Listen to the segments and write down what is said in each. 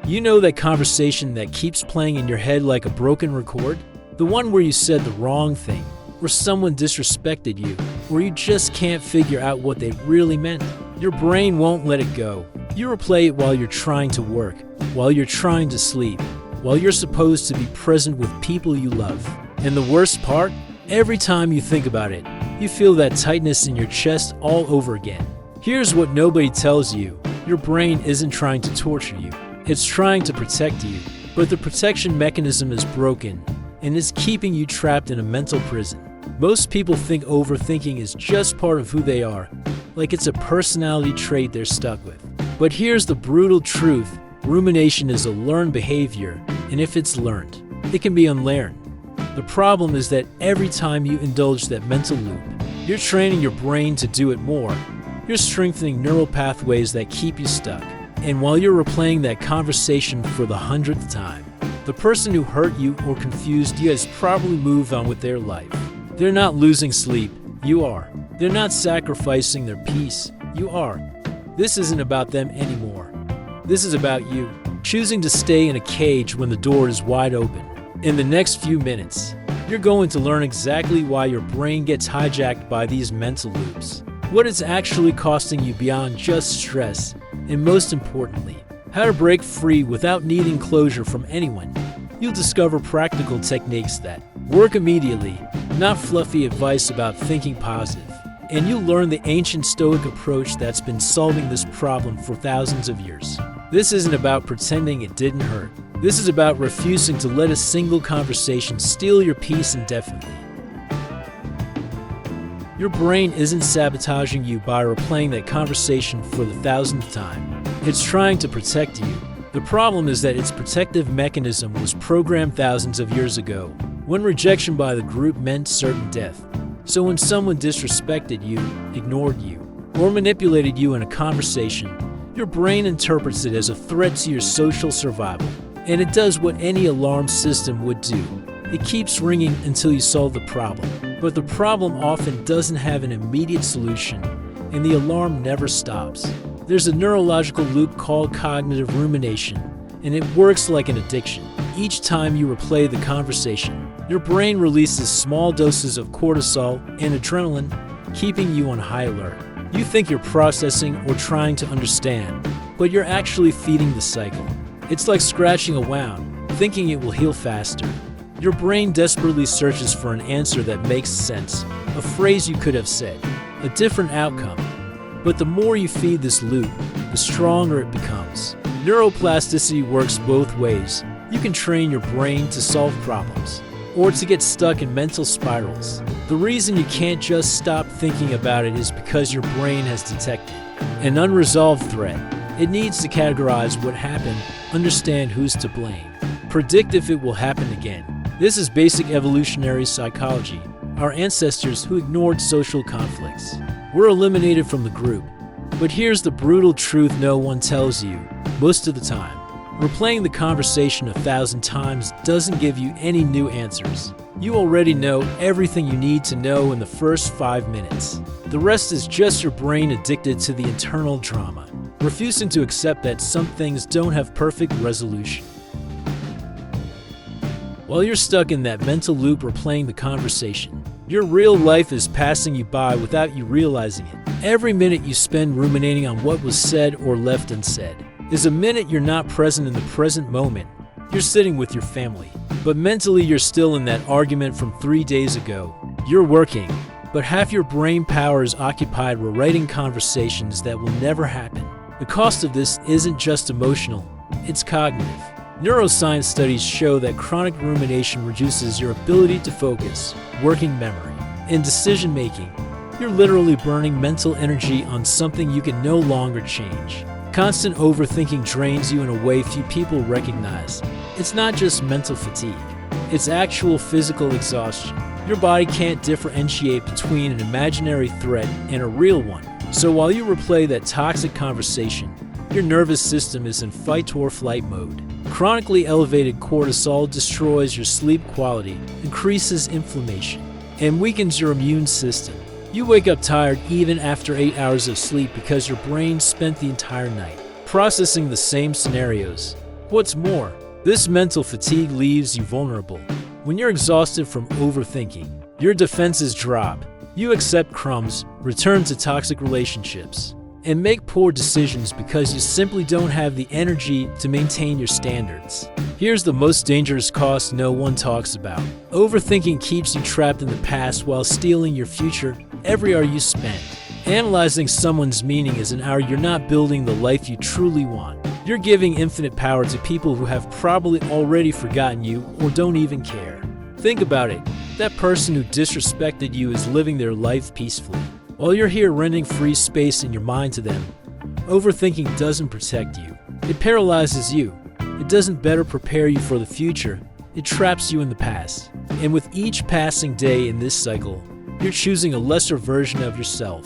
You know that conversation that keeps playing in your head like a broken record? The one where you said the wrong thing, where someone disrespected you, where you just can't figure out what they really meant. Your brain won't let it go. You replay it while you're trying to work, while you're trying to sleep, while you're supposed to be present with people you love. And the worst part? Every time you think about it, you feel that tightness in your chest all over again. Here's what nobody tells you. Your brain isn't trying to torture you. It's trying to protect you. But the protection mechanism is broken, and it's keeping you trapped in a mental prison. Most people think overthinking is just part of who they are, like it's a personality trait they're stuck with. But here's the brutal truth. Rumination is a learned behavior, and if it's learned, it can be unlearned. The problem is that every time you indulge that mental loop, you're training your brain to do it more. You're strengthening neural pathways that keep you stuck. And while you're replaying that conversation for the 100th time, the person who hurt you or confused you has probably moved on with their life. They're not losing sleep, you are. They're not sacrificing their peace, you are. This isn't about them anymore. This is about you, choosing to stay in a cage when the door is wide open. In the next few minutes, you're going to learn exactly why your brain gets hijacked by these mental loops, what it's actually costing you beyond just stress, and most importantly, how to break free without needing closure from anyone. You'll discover practical techniques that work immediately, not fluffy advice about thinking positive. And you'll learn the ancient Stoic approach that's been solving this problem for thousands of years. This isn't about pretending it didn't hurt. This is about refusing to let a single conversation steal your peace indefinitely. Your brain isn't sabotaging you by replaying that conversation for the 1000th time. It's trying to protect you. The problem is that its protective mechanism was programmed thousands of years ago, when rejection by the group meant certain death. So when someone disrespected you, ignored you, or manipulated you in a conversation, your brain interprets it as a threat to your social survival. And it does what any alarm system would do. It keeps ringing until you solve the problem. But the problem often doesn't have an immediate solution, and the alarm never stops. There's a neurological loop called cognitive rumination, and it works like an addiction. Each time you replay the conversation, your brain releases small doses of cortisol and adrenaline, keeping you on high alert. You think you're processing or trying to understand, but you're actually feeding the cycle. It's like scratching a wound, thinking it will heal faster. Your brain desperately searches for an answer that makes sense, a phrase you could have said, a different outcome. But the more you feed this loop, the stronger it becomes. Neuroplasticity works both ways. You can train your brain to solve problems, or to get stuck in mental spirals. The reason you can't just stop thinking about it is because your brain has detected an unresolved threat. It needs to categorize what happened, understand who's to blame, predict if it will happen again. This is basic evolutionary psychology. Our ancestors who ignored social conflicts were eliminated from the group. But here's the brutal truth no one tells you most of the time. Replaying the conversation 1,000 times doesn't give you any new answers. You already know everything you need to know in the first 5 minutes. The rest is just your brain addicted to the internal drama, refusing to accept that some things don't have perfect resolution. While you're stuck in that mental loop replaying the conversation, your real life is passing you by without you realizing it. Every minute you spend ruminating on what was said or left unsaid is a minute you're not present in the present moment. You're sitting with your family, but mentally you're still in that argument from 3 days ago. You're working, but half your brain power is occupied rewriting conversations that will never happen. The cost of this isn't just emotional, it's cognitive. Neuroscience studies show that chronic rumination reduces your ability to focus, working memory, and decision-making. You're literally burning mental energy on something you can no longer change. Constant overthinking drains you in a way few people recognize. It's not just mental fatigue, it's actual physical exhaustion. Your body can't differentiate between an imaginary threat and a real one. So while you replay that toxic conversation, your nervous system is in fight or flight mode. Chronically elevated cortisol destroys your sleep quality, increases inflammation, and weakens your immune system. You wake up tired even after 8 hours of sleep because your brain spent the entire night processing the same scenarios. What's more, this mental fatigue leaves you vulnerable. When you're exhausted from overthinking, your defenses drop. You accept crumbs, return to toxic relationships, and make poor decisions because you simply don't have the energy to maintain your standards. Here's the most dangerous cost no one talks about. Overthinking keeps you trapped in the past while stealing your future every hour you spend. Analyzing someone's meaning is an hour you're not building the life you truly want. You're giving infinite power to people who have probably already forgotten you or don't even care. Think about it. That person who disrespected you is living their life peacefully, while you're here renting free space in your mind to them. Overthinking doesn't protect you. It paralyzes you. It doesn't better prepare you for the future. It traps you in the past. And with each passing day in this cycle, you're choosing a lesser version of yourself.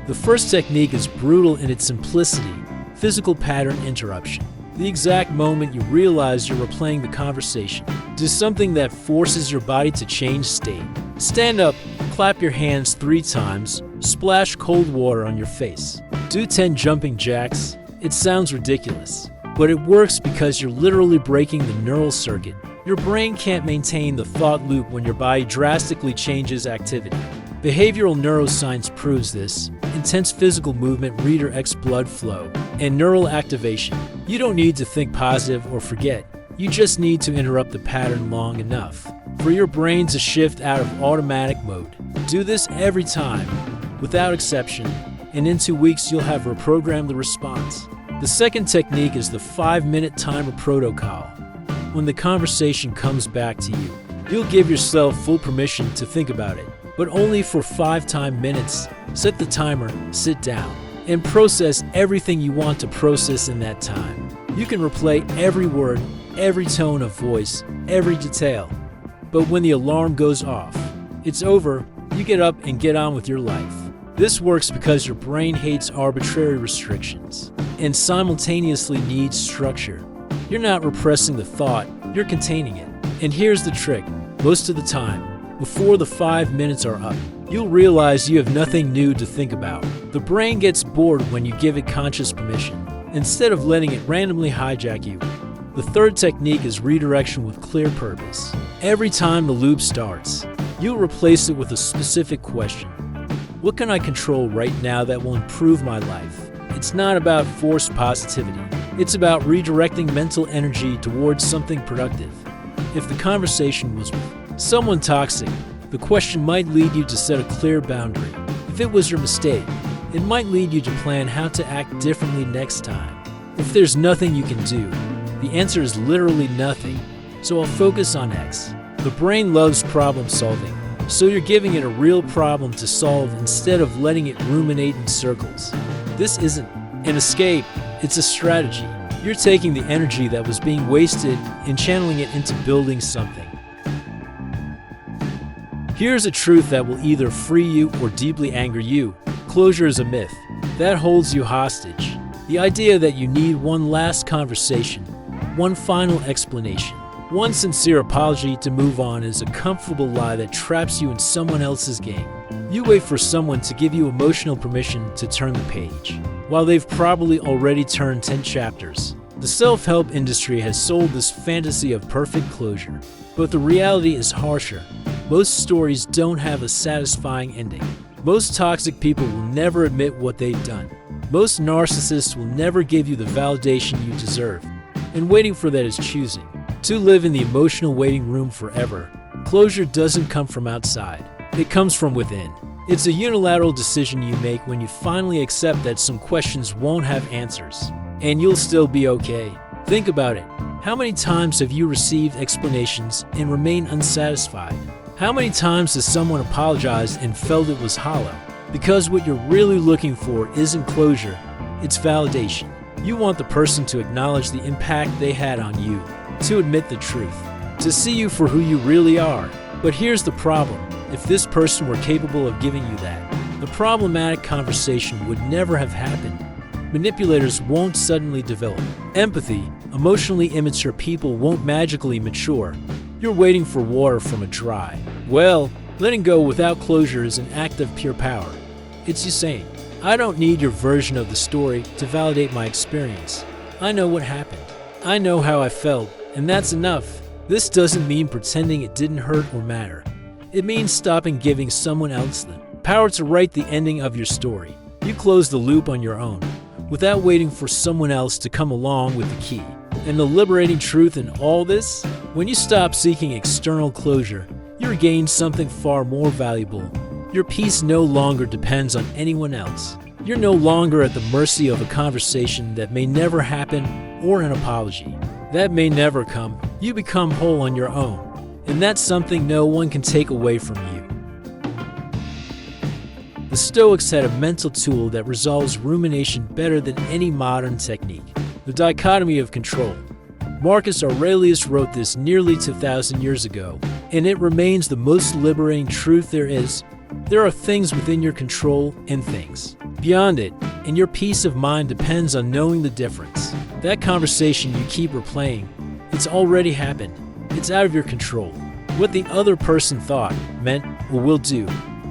The first technique is brutal in its simplicity: physical pattern interruption. The exact moment you realize you're replaying the conversation, do something that forces your body to change state. Stand up, clap your hands 3 times, splash cold water on your face. Do 10 jumping jacks. It sounds ridiculous, but it works because you're literally breaking the neural circuit. Your brain can't maintain the thought loop when your body drastically changes activity. Behavioral neuroscience proves this. Intense physical movement redirects blood flow and neural activation. You don't need to think positive or forget. You just need to interrupt the pattern long enough for your brain to shift out of automatic mode. Do this every time, without exception, and in 2 weeks you'll have reprogrammed the response. The second technique is the 5-minute timer protocol. When the conversation comes back to you, you'll give yourself full permission to think about it, but only for 5 minutes. Set the timer, sit down, and process everything you want to process in that time. You can replay every word, every tone of voice, every detail. But when the alarm goes off, it's over, you get up and get on with your life. This works because your brain hates arbitrary restrictions and simultaneously needs structure. You're not repressing the thought, you're containing it. And here's the trick: most of the time, before the 5 minutes are up, you'll realize you have nothing new to think about. The brain gets bored when you give it conscious permission, instead of letting it randomly hijack you. The third technique is redirection with clear purpose. Every time the loop starts, you'll replace it with a specific question. What can I control right now that will improve my life? It's not about forced positivity. It's about redirecting mental energy towards something productive. If the conversation was with someone toxic, the question might lead you to set a clear boundary. If it was your mistake, it might lead you to plan how to act differently next time. If there's nothing you can do, the answer is literally nothing. So I'll focus on X. The brain loves problem solving, so you're giving it a real problem to solve instead of letting it ruminate in circles. This isn't an escape, it's a strategy. You're taking the energy that was being wasted and channeling it into building something. Here's a truth that will either free you or deeply anger you. Closure is a myth that holds you hostage. The idea that you need one last conversation, one final explanation, one sincere apology to move on is a comfortable lie that traps you in someone else's game. You wait for someone to give you emotional permission to turn the page, while they've probably already turned 10 chapters. The self-help industry has sold this fantasy of perfect closure, but the reality is harsher. Most stories don't have a satisfying ending. Most toxic people will never admit what they've done. Most narcissists will never give you the validation you deserve. And waiting for that is choosing to live in the emotional waiting room forever. Closure doesn't come from outside. It comes from within. It's a unilateral decision you make when you finally accept that some questions won't have answers, and you'll still be okay. Think about it. How many times have you received explanations and remained unsatisfied? How many times has someone apologized and felt it was hollow? Because what you're really looking for isn't closure, it's validation. You want the person to acknowledge the impact they had on you, to admit the truth, to see you for who you really are. But here's the problem. If this person were capable of giving you that, the problematic conversation would never have happened. Manipulators won't suddenly develop empathy. Emotionally immature people won't magically mature. You're waiting for water from a dry well. Letting go without closure is an act of pure power. It's you saying, I don't need your version of the story to validate my experience. I know what happened. I know how I felt, and that's enough. This doesn't mean pretending it didn't hurt or matter. It means stopping giving someone else the power to write the ending of your story. You close the loop on your own, without waiting for someone else to come along with the key. And the liberating truth in all this? When you stop seeking external closure, you regain something far more valuable. Your peace no longer depends on anyone else. You're no longer at the mercy of a conversation that may never happen or an apology that may never come. You become whole on your own, and that's something no one can take away from you. The Stoics had a mental tool that resolves rumination better than any modern technique: the dichotomy of control. Marcus Aurelius wrote this nearly 2,000 years ago, and it remains the most liberating truth there is. There are things within your control and things beyond it, and your peace of mind depends on knowing the difference. That conversation you keep replaying, it's already happened. It's out of your control. What the other person thought, meant, or will do,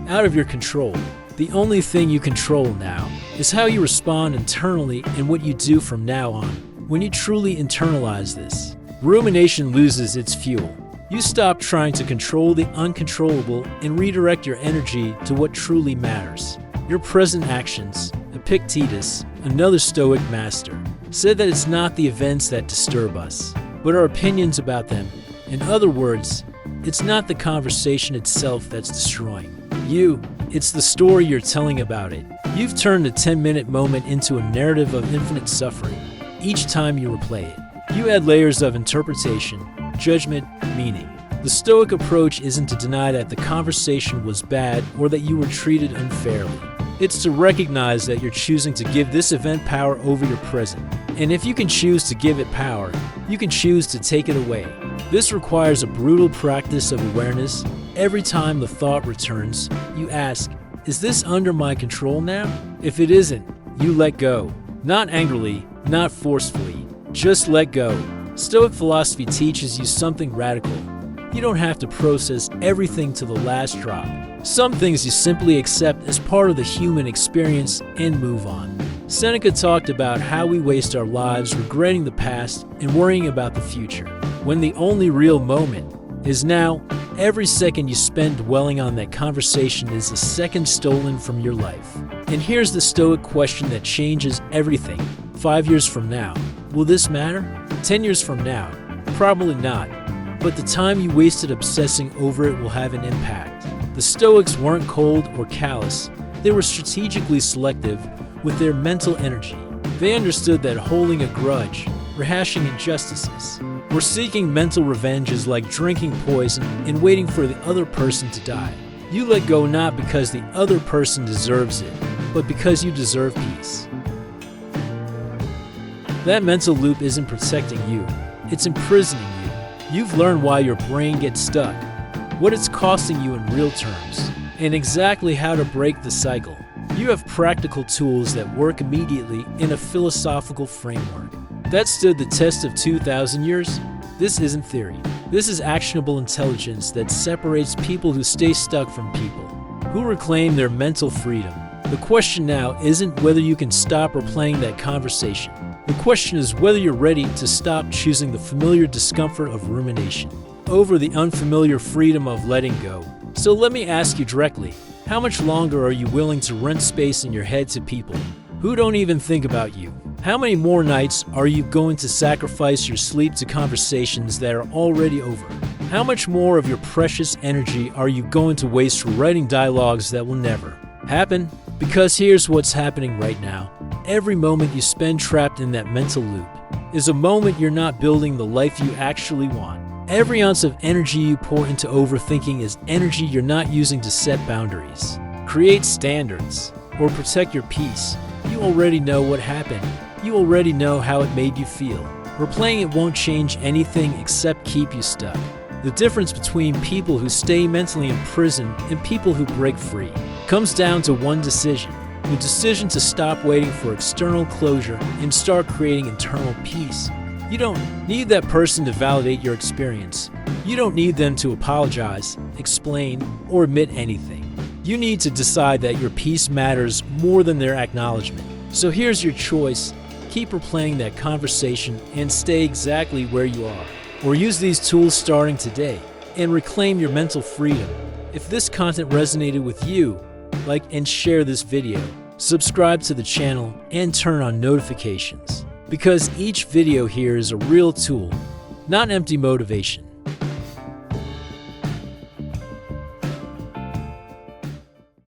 out of your control. The only thing you control now is how you respond internally and what you do from now on. When you truly internalize this, rumination loses its fuel. You stop trying to control the uncontrollable and redirect your energy to what truly matters: your present actions. Epictetus, another Stoic master, said that it's not the events that disturb us, but our opinions about them. In other words, it's not the conversation itself that's destroying you, it's the story you're telling about it. You've turned a 10-minute moment into a narrative of infinite suffering. Each time you replay it, you add layers of interpretation, judgment, meaning. The Stoic approach isn't to deny that the conversation was bad or that you were treated unfairly. It's to recognize that you're choosing to give this event power over your present. And if you can choose to give it power, you can choose to take it away. This requires a brutal practice of awareness. Every time the thought returns, you ask, is this under my control now? If it isn't, you let go. Not angrily, not forcefully, just let go. Stoic philosophy teaches you something radical. You don't have to process everything to the last drop. Some things you simply accept as part of the human experience and move on. Seneca talked about how we waste our lives regretting the past and worrying about the future, when the only real moment is now. Every second you spend dwelling on that conversation is a second stolen from your life. And here's the Stoic question that changes everything. 5 years from now, will this matter? 10 years from now, probably not. But the time you wasted obsessing over it will have an impact. The Stoics weren't cold or callous. They were strategically selective with their mental energy. They understood that holding a grudge, rehashing injustices, or seeking mental revenge is like drinking poison and waiting for the other person to die. You let go not because the other person deserves it, but because you deserve peace. That mental loop isn't protecting you, it's imprisoning you. You've learned why your brain gets stuck, what it's costing you in real terms, and exactly how to break the cycle. You have practical tools that work immediately in a philosophical framework that stood the test of 2,000 years. This isn't theory. This is actionable intelligence that separates people who stay stuck from people who reclaim their mental freedom. The question now isn't whether you can stop replaying that conversation. The question is whether you're ready to stop choosing the familiar discomfort of rumination over the unfamiliar freedom of letting go. So let me ask you directly, how much longer are you willing to rent space in your head to people who don't even think about you? How many more nights are you going to sacrifice your sleep to conversations that are already over? How much more of your precious energy are you going to waste writing dialogues that will never happen? Because here's what's happening right now. Every moment you spend trapped in that mental loop is a moment you're not building the life you actually want. Every ounce of energy you pour into overthinking is energy you're not using to set boundaries, create standards, or protect your peace. You already know what happened. You already know how it made you feel. Replaying it won't change anything except keep you stuck. The difference between people who stay mentally imprisoned and people who break free comes down to one decision. The decision to stop waiting for external closure and start creating internal peace. You don't need that person to validate your experience. You don't need them to apologize, explain, or admit anything. You need to decide that your peace matters more than their acknowledgement. So here's your choice. keep replaying that conversation and stay exactly where you are. Or use these tools starting today and reclaim your mental freedom. If this content resonated with you, like and share this video, subscribe to the channel, and turn on notifications. Because each video here is a real tool, not empty motivation.